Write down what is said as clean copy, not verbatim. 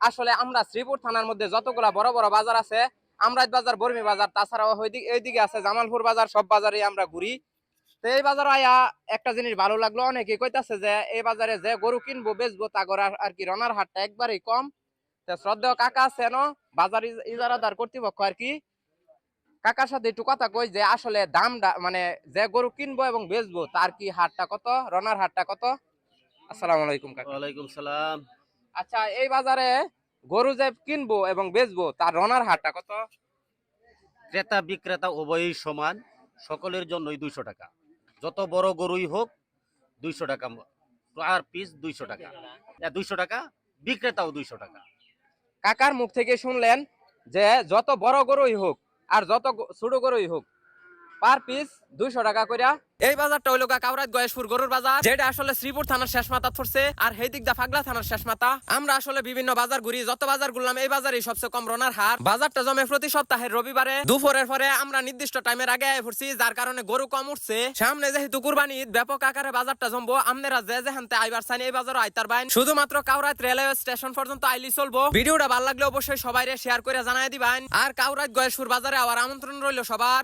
আসলে আমরা শ্রীপুর থানার মধ্যে যতগুলা বড় বড় বাজার আছে, আমরাইত বাজার, বর্মি বাজার, তাছাড়াও এইদিকে আছে জামালপুর বাজার, সব বাজারে আমরা ঘুরি। তো এই বাজার আয়া একটা জিনিস ভালো লাগলো, অনেকে কইতাছে যে এই বাজারে যে গরু কিনবো বেচবো তাগর আর কি রনার হাটটা একবারেই কম। তো শ্রদ্ধেয় কাকা আছে বাজার ইজারাদার কর্তৃপক্ষ আর কি, কাকার সাথে একটু কথা কই যে আসলে দামটা মানে যে গরু কিনবো এবং বেচবো তার কি হাটটা কত, রনার হাটটা কত। আসসালামু আলাইকুম কাকা। ওয়ালাইকুম সালাম। আচ্ছা, এই বাজারে গরু যে কিনবো এবং বেচবো তার রনার হাটটা কত? ক্রেতা বিক্রেতা উভয়ই সমান, সকলের জন্যই 200 টাকা। যত বড় গরুই হোক 200 টাকা আর পিস, 200 টাকা। 200 টাকা, বিক্রেতাও 200 টাকা। কাকার মুখ থেকে শুনলেন যে যত বড় গরুই হোক আর যত ছোট গরুই হোক পার পিস 200 টাকা কইরা। এই বাজারটা হইলো কাউরাত গয়েশপুর গরুর বাজার, যেটা আসলে শ্রীপুর থানার শেষ মাথা পড়ছে, আর হেই দিক দা ফাগলা থানার শেষ মাথা। আমরা আসলে বিভিন্ন বাজার ঘুরি, যত বাজার ঘুরলাম এই বাজারই সবচেয়ে কম রনার হার। বাজারটা জমে প্রতি সপ্তাহের রবিবারে দুপুরের পরে, আমরা নির্দিষ্ট টাইমের আগে আয় পড়ছি, যার কারণে গরু কম উঠছে। সামনে যেহেতু কুরবানি ঈদ, ব্যাপক আকারে বাজারটা জমবো। আপনারা যে যেখানতে আইবার চান এই বাজারও আইতার বাইন, শুধুমাত্র কাউরাত রেলওয়ে স্টেশন পর্যন্ত আইলি চলবো। ভিডিওটা ভালো লাগলে অবশ্যই সবাই শেয়ার করে জানাই দিবেন। আর কাউরাত গয়েশপুর বাজারে আবার আমন্ত্রণ রইল সবার।